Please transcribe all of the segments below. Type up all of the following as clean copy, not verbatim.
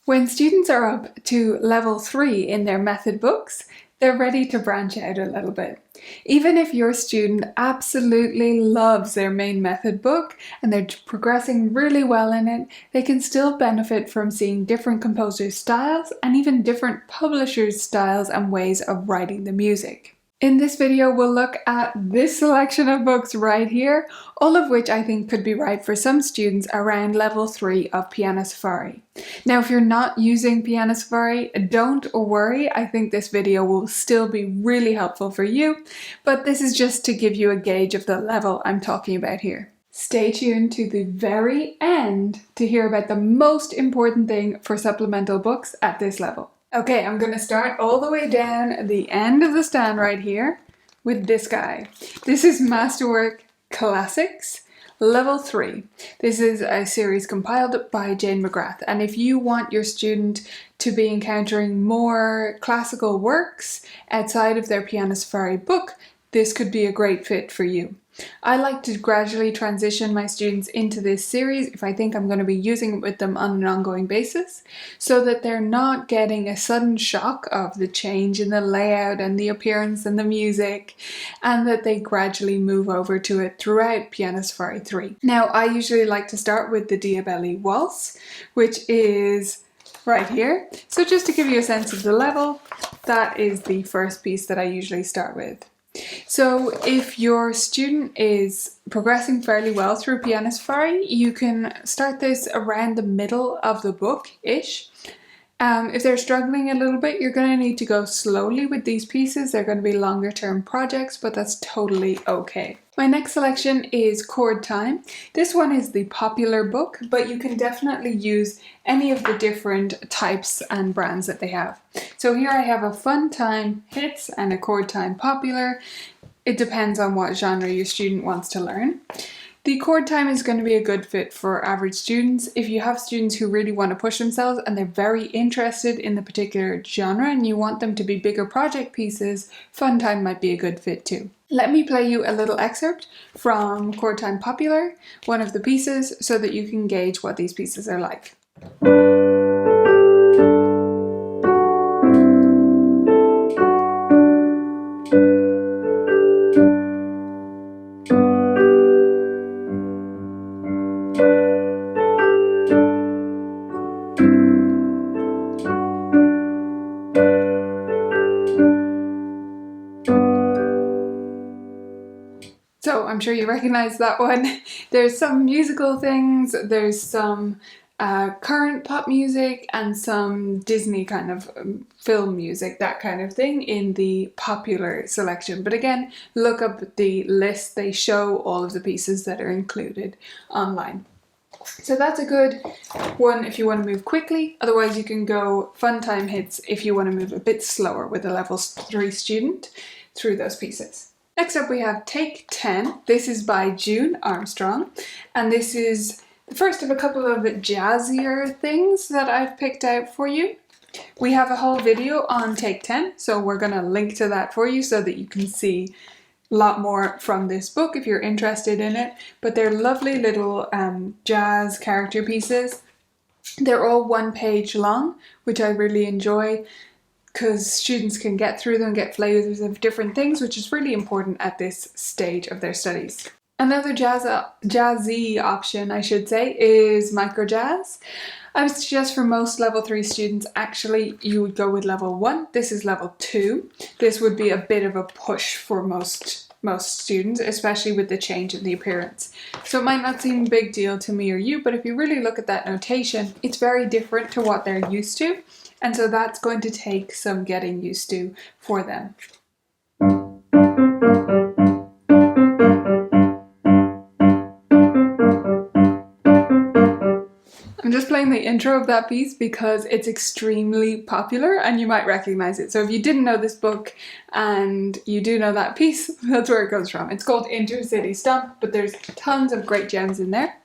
When students are up to level 3 in their method books, they're ready to branch out a little bit. Even if your student absolutely loves their main method book and they're progressing really well in it, they can still benefit from seeing different composers' styles and even different publishers' styles and ways of writing the music. In this video, we'll look at this selection of books right here, all of which I think could be right for some students around level 3 of Piano Safari. Now, if you're not using Piano Safari, don't worry. I think this video will still be really helpful for you, but this is just to give you a gauge of the level I'm talking about here. Stay tuned to the very end to hear about the most important thing for supplemental books at this level. Okay, I'm going to start all the way down the end of the stand right here with this guy. This is Masterwork Classics, Level 3. This is a series compiled by Jane McGrath, and if you want your student to be encountering more classical works outside of their Piano Safari book, this could be a great fit for you. I like to gradually transition my students into this series if I think I'm going to be using it with them on an ongoing basis, so that they're not getting a sudden shock of the change in the layout and the appearance and the music, and that they gradually move over to it throughout Piano Safari 3. Now, I usually like to start with the Diabelli Waltz, which is right here. So just to give you a sense of the level, that is the first piece that I usually start with. So if your student is progressing fairly well through Piano Safari, you can start this around the middle of the book-ish. If they're struggling a little bit, you're going to need to go slowly with these pieces. They're going to be longer term projects, but that's totally okay. My next selection is ChordTime. This one is the popular book, but you can definitely use any of the different types and brands that they have. So here I have a Fun Time Hits and a ChordTime Popular. It depends on what genre your student wants to learn. The ChordTime is going to be a good fit for average students. If you have students who really want to push themselves and they're very interested in the particular genre and you want them to be bigger project pieces, Fun Time might be a good fit too. Let me play you a little excerpt from ChordTime Popular, one of the pieces, so that you can gauge what these pieces are like. So I'm sure you recognize that one. There's some musical things, there's some current pop music and some Disney kind of film music, that kind of thing in the popular selection. But again, look up the list, they show all of the pieces that are included online. So that's a good one if you want to move quickly. Otherwise you can go Fun Time Hits if you want to move a bit slower with a level 3 student through those pieces. Next up we have Take 10. This is by June Armstrong, and this is the first of a couple of jazzier things that I've picked out for you. We have a whole video on Take 10, so we're going to link to that for you so that you can see a lot more from this book if you're interested in it. But they're lovely little jazz character pieces. They're all 1 page long, which I really enjoy, because students can get through them, get flavors of different things, which is really important at this stage of their studies. Another jazzy option, I should say, is Microjazz. I would suggest for most level 3 students, actually, you would go with level 1. This is level 2. This would be a bit of a push for most students, especially with the change in the appearance. So it might not seem a big deal to me or you, but if you really look at that notation, it's very different to what they're used to. And so that's going to take some getting used to for them. I'm just playing the intro of that piece because it's extremely popular and you might recognize it. So if you didn't know this book and you do know that piece, that's where it comes from. It's called Intercity Stomp, but there's tons of great gems in there.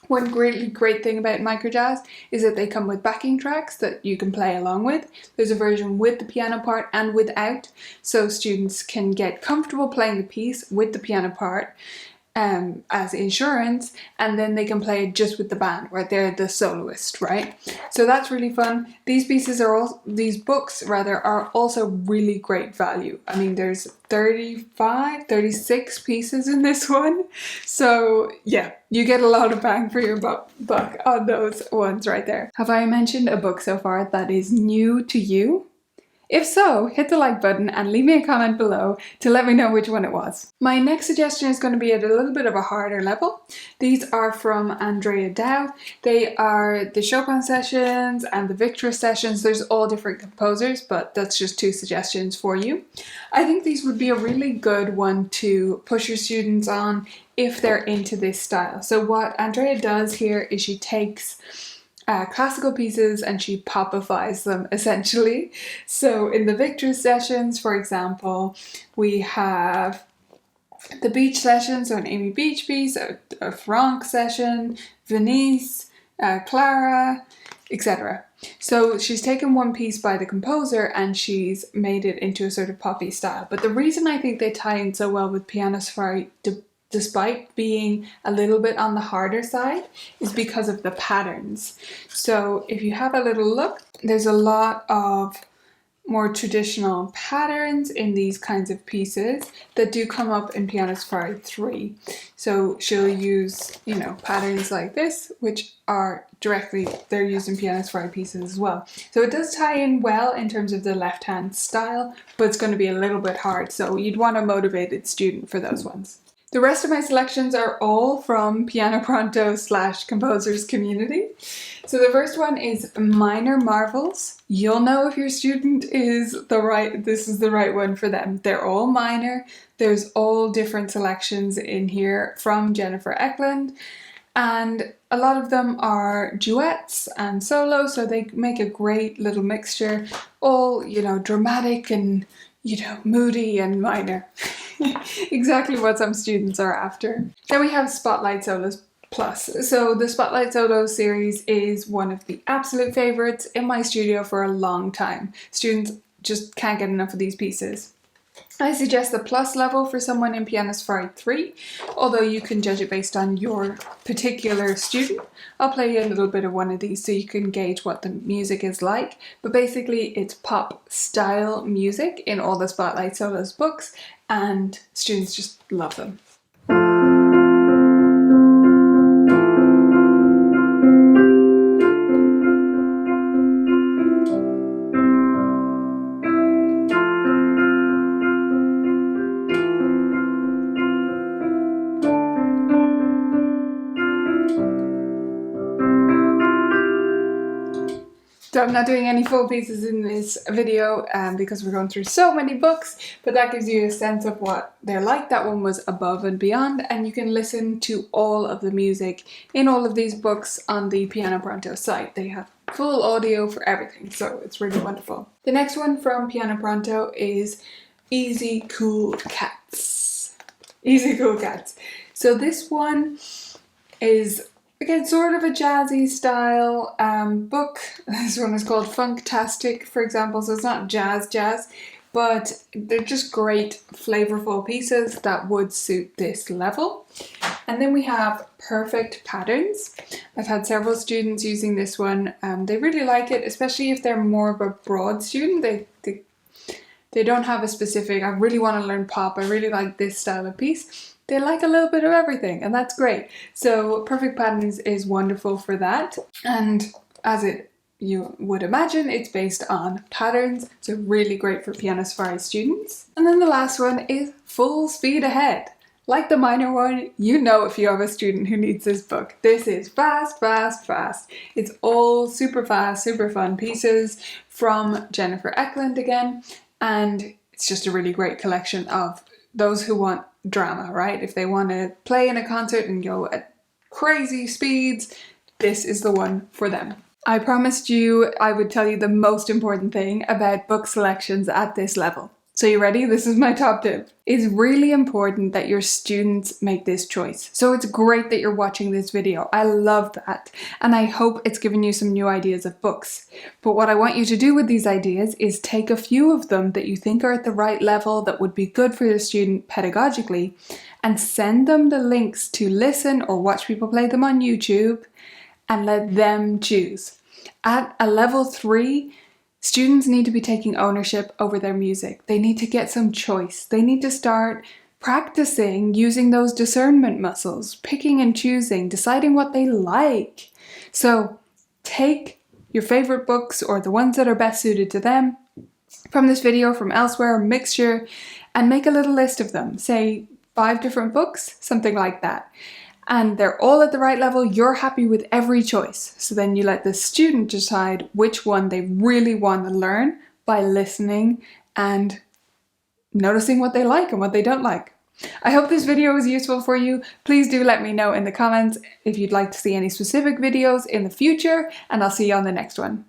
One really great thing about Microjazz is that they come with backing tracks that you can play along with. There's a version with the piano part and without, so students can get comfortable playing the piece with the piano part as insurance, and then they can play just with the band where they're the soloist, right? So that's really fun. These books are also really great value. I mean, there's 36 pieces in this one. So yeah, you get a lot of bang for your buck on those ones right there. Have I mentioned a book so far that is new to you? If so, hit the like button and leave me a comment below to let me know which one it was. My next suggestion is going to be at a little bit of a harder level. These are from Andrea Dow. They are the Chopin sessions and the Victor sessions. There's all different composers, but that's just 2 suggestions for you. I think these would be a really good one to push your students on if they're into this style. So what Andrea does here is she takes classical pieces and she popifies them essentially. So in the Victor sessions, for example, we have the Beach session, so an Amy Beach piece, a Franck session, Venice, Clara, etc. So she's taken one piece by the composer and she's made it into a sort of poppy style. But the reason I think they tie in so well with Piano Safari, despite being a little bit on the harder side, is because of the patterns. So if you have a little look, there's a lot of more traditional patterns in these kinds of pieces that do come up in Piano Safari 3. So she'll use, patterns like this, which are they're used in Piano Safari pieces as well. So it does tie in well in terms of the left-hand style, but it's going to be a little bit hard. So you'd want a motivated student for those ones. The rest of my selections are all from Piano Pronto / Composers Community. So the first one is Minor Marvels. You'll know if your student this is the right one for them. They're all minor. There's all different selections in here from Jennifer Eklund. And a lot of them are duets and solo, so they make a great little mixture. All, dramatic and, moody and minor. Exactly what some students are after. Then we have Spotlight Solos Plus. So the Spotlight Solo series is one of the absolute favorites in my studio for a long time. Students just can't get enough of these pieces. I suggest the plus level for someone in Piano Safari 3, although you can judge it based on your particular student. I'll play you a little bit of one of these so you can gauge what the music is like, but basically it's pop style music in all the Spotlight Solos books, and students just love them. So I'm not doing any full pieces in this video because we're going through so many books, but that gives you a sense of what they're like. That one was Above and Beyond, and you can listen to all of the music in all of these books on the Piano Pronto site. They have full audio for everything, so it's really wonderful. The next one from Piano Pronto is Easy Cool Cats. Easy Cool Cats. So this one is, again, sort of a jazzy style book. This one is called Funktastic, for example, so it's not jazz, but they're just great, flavorful pieces that would suit this level. And then we have Perfect Patterns. I've had several students using this one. They really like it, especially if they're more of a broad student. They don't have a specific, I really want to learn pop, I really like this style of piece. They like a little bit of everything, and that's great. So Perfect Patterns is wonderful for that. And as you would imagine, it's based on patterns, so really great for Piano Safari students. And then the last one is Full Speed Ahead. Like the minor one, you know if you have a student who needs this book. This is fast, fast, fast. It's all super fast, super fun pieces from Jennifer Eklund again. And it's just a really great collection of those who want drama, right? If they want to play in a concert and go at crazy speeds, this is the one for them. I promised you I would tell you the most important thing about book selections at this level. So you ready? This is my top tip. It's really important that your students make this choice. So it's great that you're watching this video. I love that. And I hope it's given you some new ideas of books. But what I want you to do with these ideas is take a few of them that you think are at the right level that would be good for your student pedagogically and send them the links to listen or watch people play them on YouTube and let them choose. At a level 3, students need to be taking ownership over their music. They need to get some choice. They need to start practicing using those discernment muscles, picking and choosing, deciding what they like. So take your favorite books or the ones that are best suited to them from this video, from elsewhere, mixture, and make a little list of them. Say 5 different books, something like that. And they're all at the right level. You're happy with every choice. So then you let the student decide which one they really want to learn by listening and noticing what they like and what they don't like. I hope this video was useful for you. Please do let me know in the comments if you'd like to see any specific videos in the future, and I'll see you on the next one.